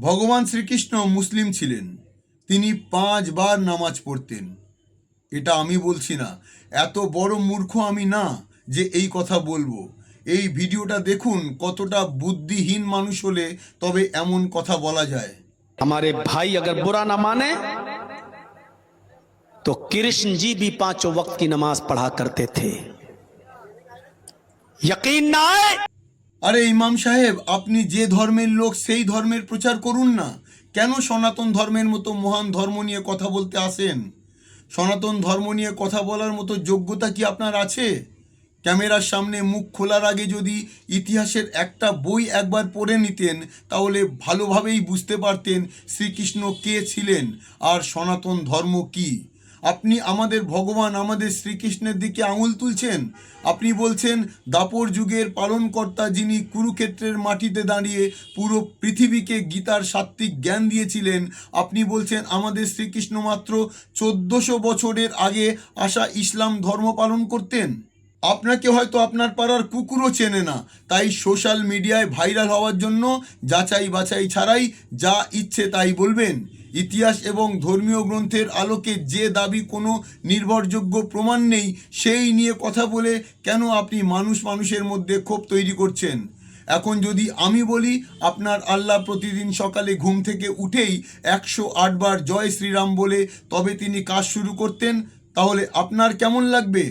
ভগবান শ্রীকৃষ্ণ মুসলিম ছিলেন। তিনি 5 বার নামাজ পড়তেন। এটা আমি বলছি না। এত বড় মূর্খ আমি না যে এই কথা বলবো। এই ভিডিওটা দেখুন, কতটা বুদ্ধিহীন মানুষ হলে তবে এমন কথা বলা যায়। हमारे भाई अगर बुरा ना माने तो कृष्ण जी भी 5 वक्त की नमाज पढ़ा करते थे। यकीन ना आए? আরে ইমাম সাহেব, আপনি যে ধর্মের লোক সেই ধর্মের প্রচার করুন না। কেন সনাতন ধর্মের মতো মহান ধর্ম নিয়ে কথা বলতে আসেন? সনাতন ধর্ম নিয়ে কথা বলার মতো যোগ্যতা কি আপনার আছে? ক্যামেরার সামনে মুখ খোলার আগে যদি ইতিহাসের একটা বই একবার পড়ে নিতেন, তাহলে ভালোভাবেই বুঝতে পারতেন শ্রীকৃষ্ণ কে ছিলেন আর সনাতন ধর্ম কি। আপনি আমাদের ভগবান, আমাদের শ্রীকৃষ্ণের দিকে আঙুল তুলছেন। আপনি বলছেন দাপর যুগের পালনকর্তা, যিনি কুরুক্ষেত্রের মাটিতে দাঁড়িয়ে পুরো পৃথিবীকে গীতার সাত্ত্বিক জ্ঞান দিয়েছিলেন, আপনি বলছেন আমাদের শ্রীকৃষ্ণ মাত্র 1400 বছরের আগে আসা ইসলাম ধর্ম পালন করতেন। আপনাকে হয়তো আপনার পাড়ার কুকুরও চেনে না, তাই সোশ্যাল মিডিয়ায় ভাইরাল হওয়ার জন্য যাচাই বাছাই ছাড়াই যা ইচ্ছে তাই বলবেন। ইতিহাস এবং ধর্মীয় গ্রন্থের আলোকে যে দাবি কোনো নির্ভরযোগ্য প্রমাণ নেই, সেই নিয়ে কথা বলে কেন আপনি মানুষের মধ্যে ক্ষোভ তৈরি করছেন? এখন যদি আমি বলি আপনার আল্লাহ প্রতিদিন সকালে ঘুম থেকে উঠেই 108 বার জয় শ্রীরাম বলে তবে তিনি কাজ শুরু করতেন, তাহলে আপনার কেমন লাগবে?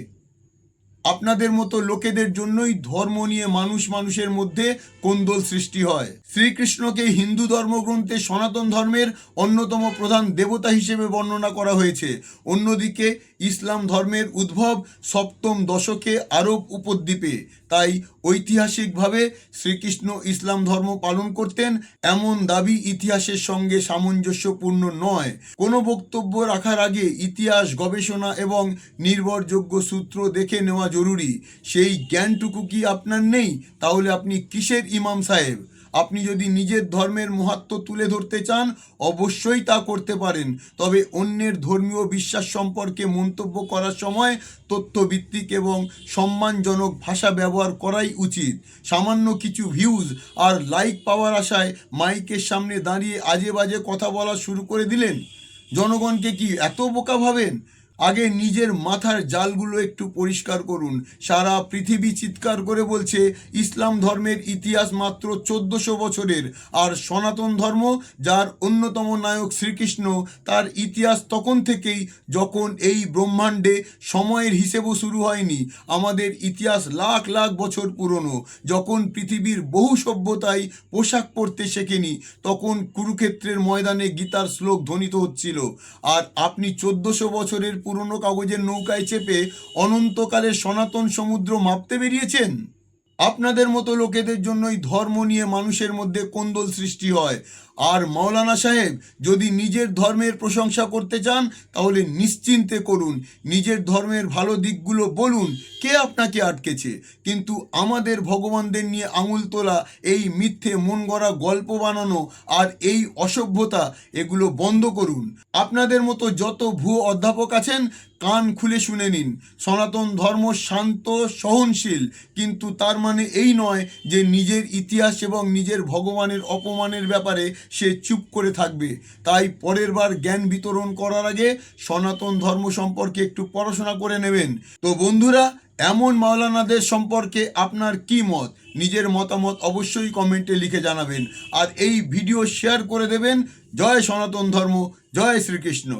আপনাদের মতো লোকেদের জন্যই ধর্ম নিয়ে মানুষের মধ্যে কোন্দল সৃষ্টি হয়। শ্রীকৃষ্ণকে হিন্দু ধর্মগ্রন্থে সনাতন ধর্মের অন্যতম প্রধান দেবতা হিসেবে বর্ণনা করা হয়েছে। অন্যদিকে ইসলাম ধর্মের উদ্ভব 7ম দশকে আরব উপদ্বীপে। তাই ঐতিহাসিকভাবে শ্রীকৃষ্ণ ইসলাম ধর্ম পালন করতেন এমন দাবি ইতিহাসের সঙ্গে সামঞ্জস্যপূর্ণ নয়। কোনো বক্তব্য রাখার আগে ইতিহাস, গবেষণা এবং নির্ভরযোগ্য সূত্র দেখে নেওয়া জরুরি। সেই জ্ঞানটুকু কি আপনার নেই? তাহলে আপনি কিসের ইমাম সাহেব? আপনি যদি নিজের ধর্মের মাহাত্ম্য তুলে ধরতে চান, অবশ্যই তা করতে পারেন, তবে অন্যের ধর্মীয় বিশ্বাস সম্পর্কে মন্তব্য করার সময় তথ্যভিত্তিক এবং সম্মানজনক ভাষা ব্যবহার করাই উচিত। সামান্য কিছু ভিউজ আর লাইক পাওয়ার আশায় মাইকের সামনে দাঁড়িয়ে আজে বাজে কথা বলা শুরু করে দিলেন। জনগণকে কি এত বোকা ভাবেন? আগে নিজের মাথার জালগুলো একটু পরিষ্কার করুন। সারা পৃথিবী চিৎকার করে বলছে ইসলাম ধর্মের ইতিহাস মাত্র 1400 বছরের, আর সনাতন ধর্ম, যার অন্যতম নায়ক শ্রীকৃষ্ণ, তার ইতিহাস তখন থেকেই যখন এই ব্রহ্মাণ্ডে সময়ের হিসেবও শুরু হয়নি। আমাদের ইতিহাস লাখ লাখ বছর পুরনো। যখন পৃথিবীর বহু সভ্যতাই পোশাক পরতে শেখেনি, তখন কুরুক্ষেত্রের ময়দানে গীতার শ্লোক ধ্বনিত হচ্ছিল। আর আপনি 1400 বছরের পুরনো কাগজের নৌকায় চেপে অনন্তকালের সনাতন সমুদ্র মাপতে বেরিয়েছেন। আপনাদের মতো লোকেদের জন্যই ধর্ম নিয়ে মানুষের মধ্যে কোন্দল সৃষ্টি হয়। আর মাওলানা সাহেব, যদি নিজের ধর্মের প্রশংসা করতে চান তাহলে নিশ্চিন্তে করুন, নিজের ধর্মের ভালো দিকগুলো বলুন, কে আপনাকে আটকেছে? কিন্তু আমাদের ভগবানদের নিয়ে আঙুল তোলা, এই মিথ্যে মন গড়া গল্প বানানো আর এই অসভ্যতা, এগুলো বন্ধ করুন। আপনাদের মতো যত ভুয়ো অধ্যাপক আছেন, কান খুলে শুনে নিন। সনাতন ধর্ম শান্ত, সহনশীল, কিন্তু তার মানে এই নয় যে নিজের ইতিহাস এবং নিজের ভগবানের অপমানের ব্যাপারে সে চুপ করে থাকবে। তাই পরের বার জ্ঞান বিতরণ করার আগে সনাতন ধর্ম সম্পর্কে একটু পড়াশোনা করে নেবেন। তো বন্ধুরা, এমন মাওলানাদের সম্পর্কে আপনার কি মত? নিজের মতামত অবশ্যই কমেন্টে লিখে জানাবেন, আর এই ভিডিও শেয়ার করে দেবেন। জয় সনাতন ধর্ম, জয় শ্রীকৃষ্ণ।